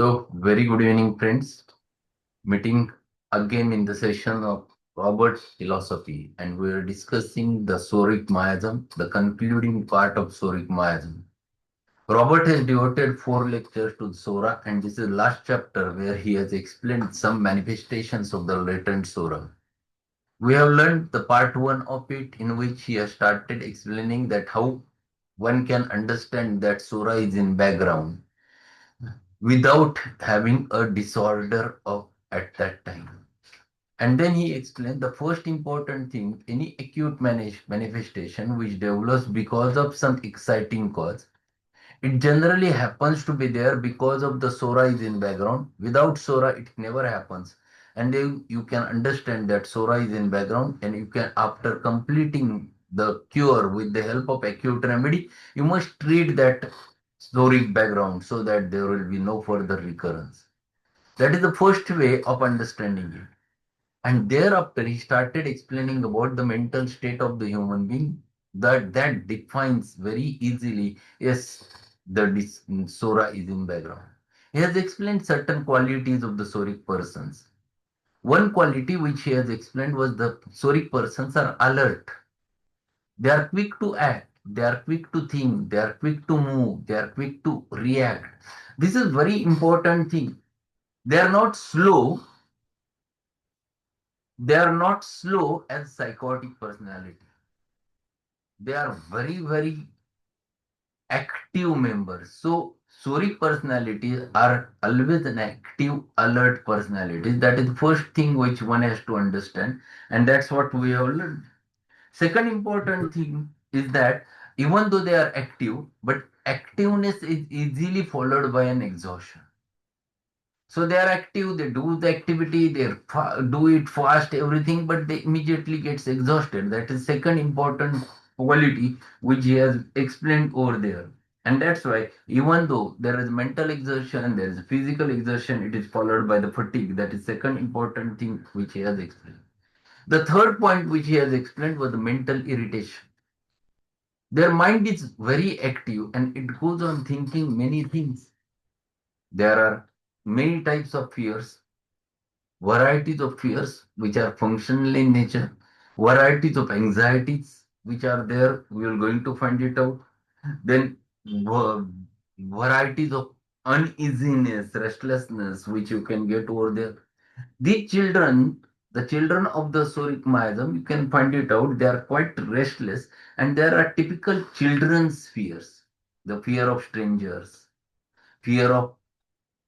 So, very good evening, friends. Meeting again in the session of Robert's philosophy, and we are discussing the Soric miasm, the concluding part of Soric miasm. Robert has devoted 4 lectures to Sora, and this is the last chapter where he has explained some manifestations of the latent Sora. We have learned the part one of it, in which he has started explaining that how one can understand that Sora is in background without having a disorder of at that time. And then he explained the first important thing, any acute manifestation which develops because of some exciting cause, it generally happens to be there because of the Sora is in background. Without Sora, it never happens. And then you can understand that Sora is in background, and you can, after completing the cure with the help of acute remedy, you must treat that Soric background so that there will be no further recurrence. That is the first way of understanding it. And thereafter, he started explaining about the mental state of the human being that defines very easily, yes, Sora is in background. He has explained certain qualities of the Soric persons. One quality which he has explained was the Soric persons are alert. They are quick to act. They are quick to think. They are quick to move. They are quick to react. This is very important thing. They are not slow. They are not slow as psychotic personality. They are very, very active members. So Soric personalities are always an active, alert personalities. That is the first thing which one has to understand, and that's what we have learned. Second important thing is that even though they are active, but activeness is easily followed by an exhaustion. So they are active, they do the activity, they do it fast, everything, but they immediately gets exhausted. That is second important quality which he has explained over there. And that's why even though there is mental exertion, there is physical exertion, it is followed by the fatigue. That is second important thing which he has explained. The third point which he has explained was the mental irritation. Their mind is very active and it goes on thinking many things. There are many types of fears, varieties of fears which are functional in nature, varieties of anxieties which are there. We are going to find it out. Then varieties of uneasiness, restlessness, which you can get over there. These children, the children of the Soric miasm, you can find it out. They are quite restless, and there are typical children's fears: the fear of strangers, fear of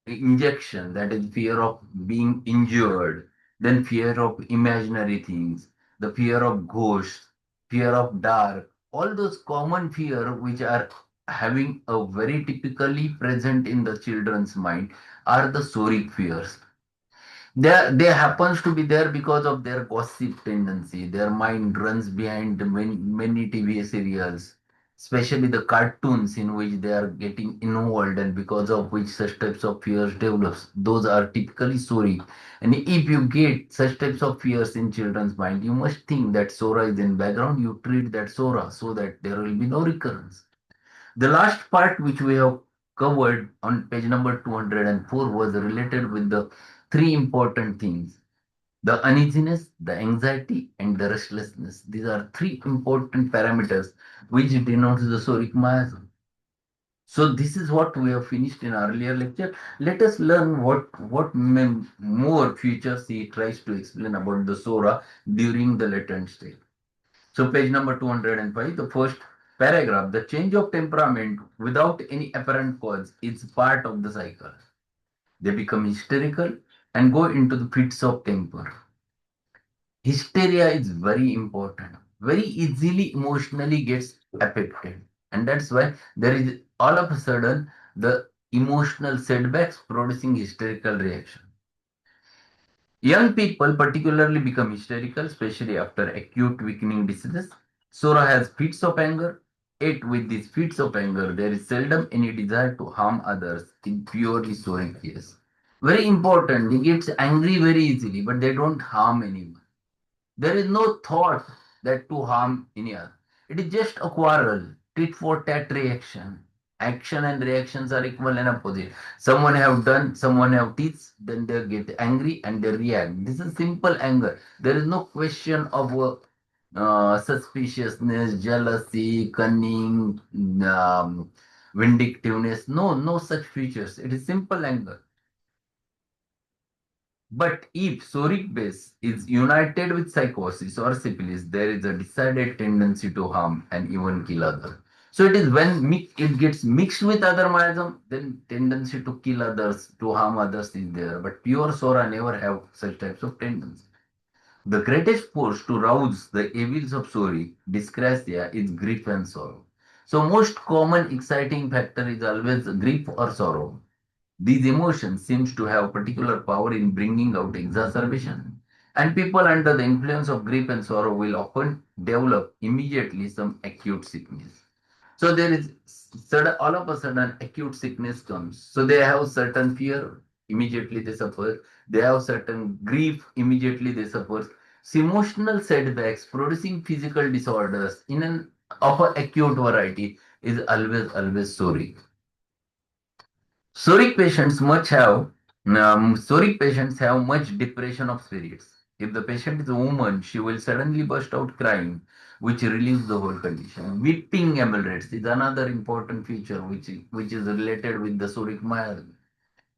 injection, that is fear of being injured, then fear of imaginary things, the fear of ghosts, fear of dark, all those common fear which are having a very typically present in the children's mind are the Soric fears. They happens to be there because of their gossip tendency. Their mind runs behind many TV serials, especially the cartoons in which they are getting involved, and because of which such types of fears develops. Those are typically Sori. And if you get such types of fears in children's mind, you must think that Sora is in background. You treat that Sora so that there will be no recurrence. The last part which we have covered on page number 204 was related with the three important things: the uneasiness, the anxiety, and the restlessness. These are three important parameters which denotes the Soric miasm. So this is what we have finished in our earlier lecture. Let us learn what more features he tries to explain about the Sora during the latent state. So page number 205, the first paragraph: the change of temperament without any apparent cause is part of the cycle. They become hysterical and go into the fits of temper. Hysteria is very important. Very easily emotionally gets affected. And that's why there is all of a sudden the emotional setbacks producing hysterical reaction. Young people particularly become hysterical, especially after acute weakening diseases. Sora has fits of anger. Yet with these fits of anger, there is seldom any desire to harm others in purely Soric case. Very important, they get angry very easily, but they don't harm anyone. There is no thought that to harm any other. It is just a quarrel, tit for tat reaction. action and reactions are equal and opposite. Someone have done, someone have teased, then they get angry and they react. This is simple anger. There is no question of suspiciousness, jealousy, cunning, vindictiveness. No, no such features. It is simple anger. But if soric base is united with psychosis or syphilis, there is a decided tendency to harm and even kill others. So it is when it gets mixed with other miasm, then tendency to kill others, to harm others is there. But pure sora never have such types of tendency. The greatest force to rouse the evils of soric dyscrasia is grief and sorrow. So most common exciting factor is always grief or sorrow. These emotions seems to have particular power in bringing out exacerbation. And people under the influence of grief and sorrow will often develop immediately some acute sickness. So there is all of a sudden acute sickness comes. So they have certain fear, immediately they suffer. They have certain grief, immediately they suffer. So emotional setbacks producing physical disorders in an of a acute variety is always sorry. Psoric patients have much depression of spirits. If the patient is a woman, she will suddenly burst out crying, which relieves the whole condition. Weeping ameliorates is another important feature which is related with the psoric miasm.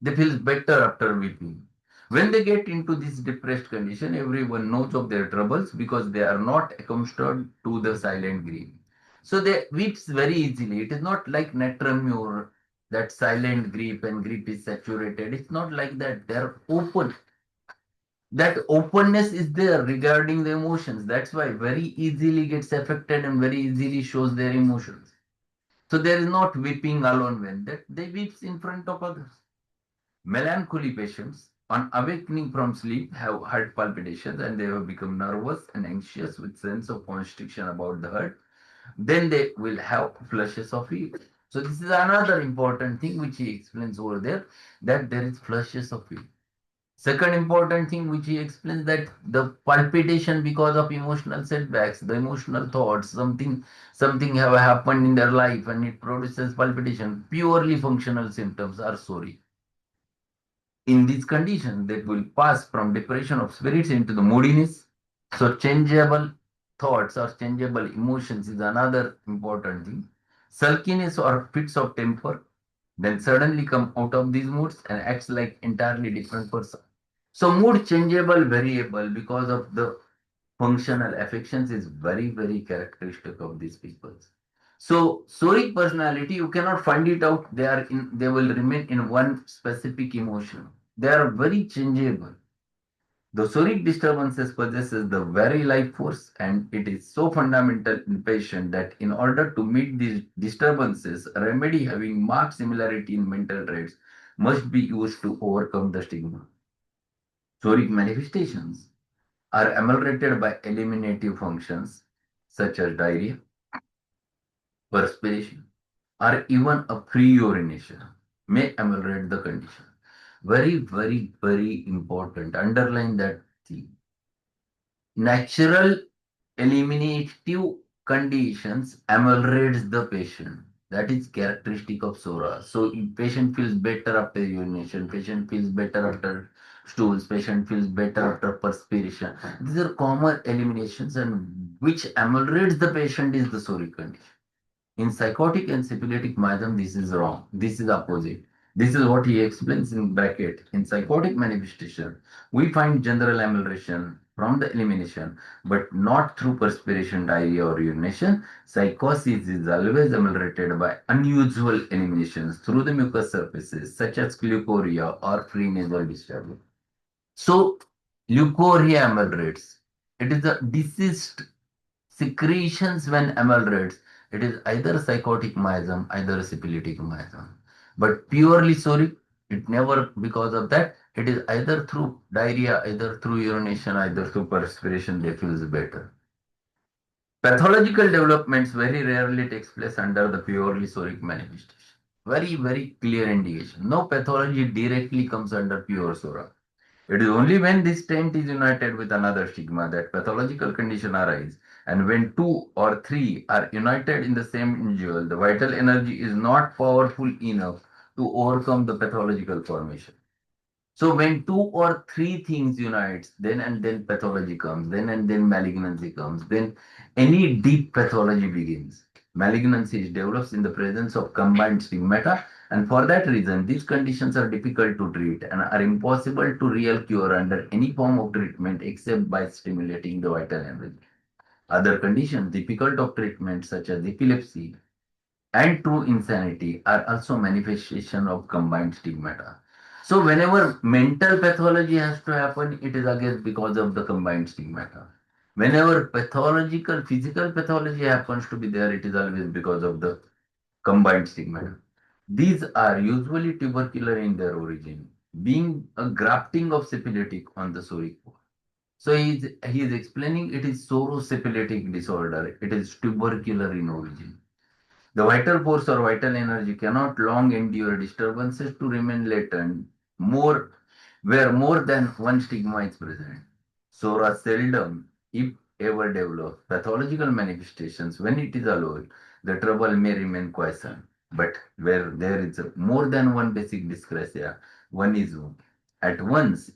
They feel better after weeping. When they get into this depressed condition, everyone knows of their troubles because they are not accustomed to the silent grief. So they weeps very easily. It is not like natramure, that silent grief and grief is saturated. It's not like that. They are open. That openness is there regarding the emotions. That's why very easily gets affected and very easily shows their emotions. So there is not weeping alone when that they weeps in front of others. Melancholy patients, on awakening from sleep, have heart palpitations and they have become nervous and anxious with sense of constriction about the heart. Then they will have flushes of fever. So this is another important thing which he explains over there, that there is flushes of fever. Second important thing which he explains, that the palpitation because of emotional setbacks, the emotional thoughts, something have happened in their life and it produces palpitation. Purely functional symptoms are sorry. In these conditions, that will pass from depression of spirits into the moodiness. So changeable thoughts or changeable emotions is another important thing. Sulkiness or fits of temper, then suddenly come out of these moods and acts like entirely different person. So mood changeable variable because of the functional affections is very characteristic of these people. So soric personality, you cannot find it out. They will remain in one specific emotion. They are very changeable. The soric disturbances possesses the very life force and it is so fundamental in patient that in order to meet these disturbances, a remedy having marked similarity in mental traits must be used to overcome the stigma. Soric manifestations are ameliorated by eliminative functions such as diarrhea, perspiration, or even a free urination may ameliorate the condition. Very important. Underline that theme. Natural eliminative conditions ameliorates the patient. That is characteristic of Sora. So if patient feels better after urination, patient feels better after stools, patient feels better after perspiration. These are common eliminations and which ameliorates the patient is the Soric condition. In psychotic and syphilitic miasm, this is wrong. This is opposite. This is what he explains in bracket. In psychotic manifestation, we find general amelioration from the elimination, but not through perspiration, diarrhea, or urination. Psychosis is always ameliorated by unusual eliminations through the mucous surfaces, such as leukorrhea or free nasal discharge. So, leukorrhea ameliorates. It is a deceased secretions when ameliorates. It is either psychotic miasm, either syphilitic miasm. But purely soric, it never, because of that, it is either through diarrhea, either through urination, either through perspiration, they feels better. Pathological developments very rarely takes place under the purely soric manifestation. Very clear indication. No pathology directly comes under pure sora. It is only when this stent is united with another stigma that pathological condition arise. And when two or three are united in the same individual, the vital energy is not powerful enough to overcome the pathological formation. So when two or three things unites, then and then pathology comes, then and then malignancy comes, then any deep pathology begins. Malignancy develops in the presence of combined stigmata, and for that reason, these conditions are difficult to treat and are impossible to real cure under any form of treatment except by stimulating the vital energy. Other conditions difficult of treatment, such as epilepsy and true insanity, are also manifestation of combined stigmata. So whenever mental pathology has to happen, it is again because of the combined stigmata. Whenever pathological, physical pathology happens to be there, it is always because of the combined stigmata. These are usually tubercular in their origin, being a grafting of syphilitic on the soric core. So he is explaining it is sorosyphilitic disorder. It is tubercular in origin. The vital force or vital energy cannot long endure disturbances to remain latent more where more than one stigma is present. Sora seldom, if ever, develops pathological manifestations when it is alone. The trouble may remain quiescent, but where there is more than one basic dyscrasia, one is at once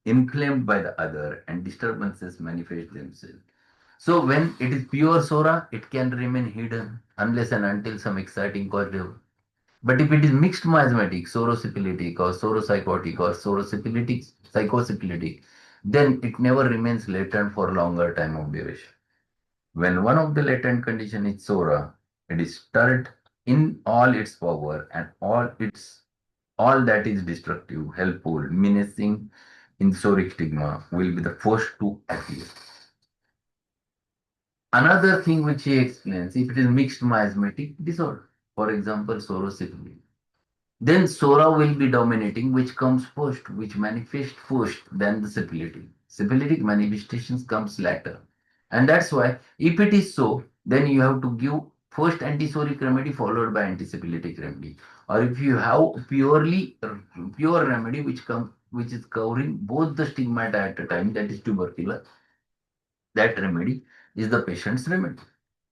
inflamed by the other, and disturbances manifest themselves. So when it is pure Sora, it can remain hidden unless and until some exciting cause develops. But if it is mixed miasmatic, sorosyphilitic or soropsychotic or sorosyphilitic, psychosyphilitic, then it never remains latent for longer time of duration. When one of the latent condition is Sora, it is stirred in all its power and all that is destructive, helpful, menacing in soric stigma will be the first to appear. Another thing which he explains, if it is mixed miasmatic disorder, for example, sorosyphilis, then Sora will be dominating, which comes first, which manifests first than the syphilitic. Syphilitic manifestations comes later. And that's why, if it is so, then you have to give first antisoric remedy followed by antisyphilitic remedy. Or if you have pure remedy which is covering both the stigmata at a time, that is tubercular, that remedy is the patient's remedy.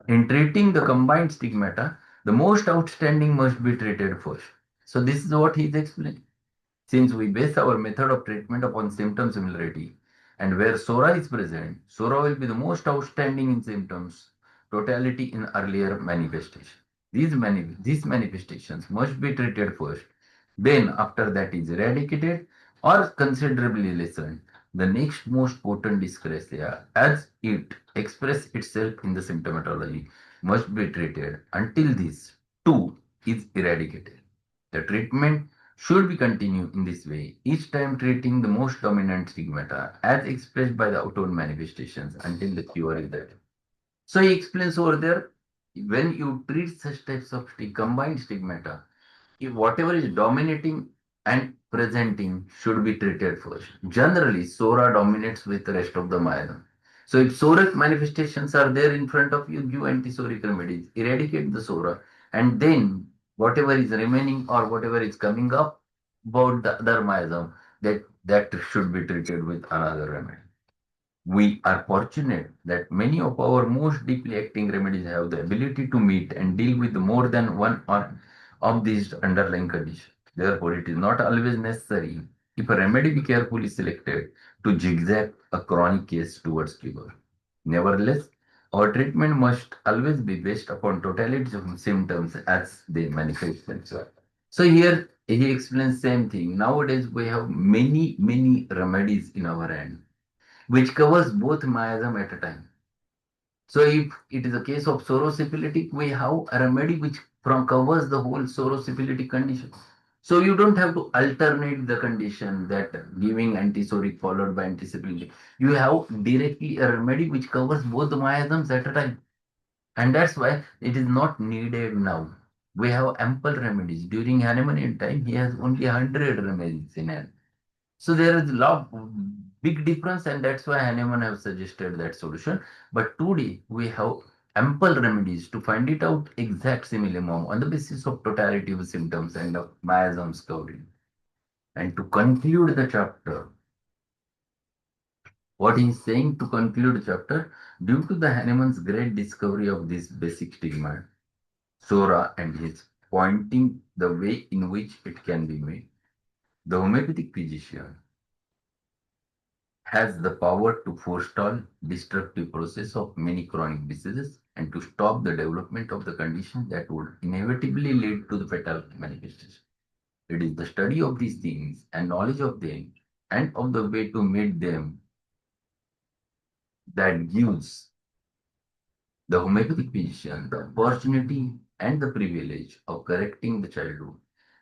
In treating the combined stigmata, the most outstanding must be treated first. So this is what he is explaining. Since we base our method of treatment upon symptom similarity, and where Sora is present, Sora will be the most outstanding in symptoms, totality in earlier manifestation. These manifestations must be treated first. Then, after that is eradicated or considerably lessened, the next most potent dyscrasia, as it expresses itself in the symptomatology, must be treated until this too is eradicated. The treatment should be continued in this way, each time treating the most dominant stigmata as expressed by the outward manifestations until the cure is there. So he explains over there, when you treat such types of combined stigmata, if whatever is dominating and presenting should be treated first. Generally, Sora dominates with the rest of the myelin. So if Soric manifestations are there in front of you, give antisoric remedies, eradicate the Sora, and then whatever is remaining or whatever is coming up about the other miasm, that should be treated with another remedy. We are fortunate that many of our most deeply acting remedies have the ability to meet and deal with more than one or of these underlying conditions. Therefore, it is not always necessary, if a remedy be carefully selected, to zigzag a chronic case towards cure. Nevertheless, our treatment must always be based upon totality of symptoms as they manifest themselves. So here he explains same thing. Nowadays we have many remedies in our hand which covers both miasm at a time. So if it is a case of sorosyphilitic, we have a remedy which from covers the whole sorosyphilitic condition. So you don't have to alternate the condition that giving antisoric followed by antisyphilitic. You have directly a remedy which covers both the miasms at a time. And that's why it is not needed now. We have ample remedies. During Hahnemannian time, he has only 100 remedies in hand. So there is a lot big difference, and that's why Hahnemann have suggested that solution. But today we have ample remedies to find it out exact simillimum on the basis of totality of symptoms and of miasms covering. And to conclude the chapter, what he is saying to conclude the chapter, Due to the Hahnemann's great discovery of this basic stigma, Psora, and his pointing the way in which it can be made, the homeopathic physician has the power to forestall destructive process of many chronic diseases and to stop the development of the condition that would inevitably lead to the fatal manifestation. It is the study of these things and knowledge of them and of the way to meet them that gives the homeopathic physician the opportunity and the privilege of correcting the childhood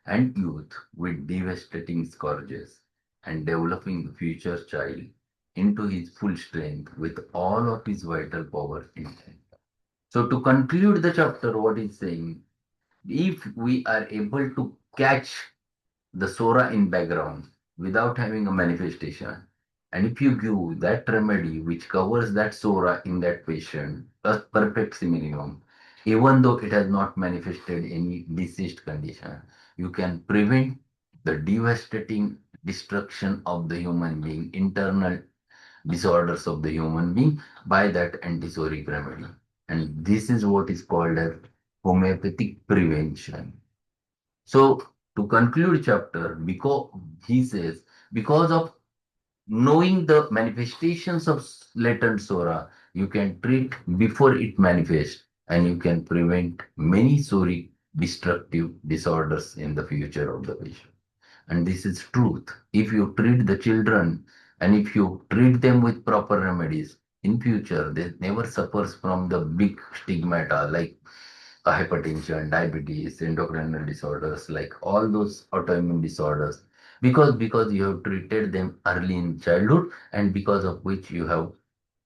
and youth with devastating scourges and developing the future child into his full strength with all of his vital power intact. So, to conclude the chapter, what is saying, if we are able to catch the Sora in background without having a manifestation, and if you give that remedy which covers that Sora in that patient, plus perfect minimum, even though it has not manifested any deceased condition, you can prevent the devastating destruction of the human being, internal disorders of the human being by that antisoric remedy. And this is what is called as homeopathic prevention. So to conclude chapter, because he says, because of knowing the manifestations of latent Sora, you can treat before it manifests and you can prevent many soric destructive disorders in the future of the patient. And this is truth. If you treat the children and if you treat them with proper remedies, in future they never suffers from the big stigmata like hypertension, diabetes, endocrine disorders, like all those autoimmune disorders, because you have treated them early in childhood, and because of which you have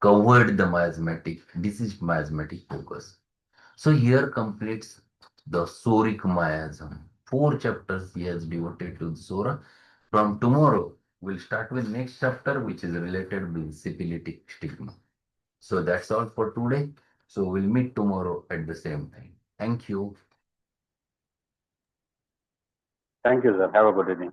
covered the miasmatic disease miasmatic focus. So here completes the Soric miasm. 4 chapters he has devoted to the Sora. From tomorrow, we'll start with next chapter, which is related with syphilitic stigma. So that's all for today. So we'll meet tomorrow at the same time. Thank you. Thank you, sir. Have a good evening.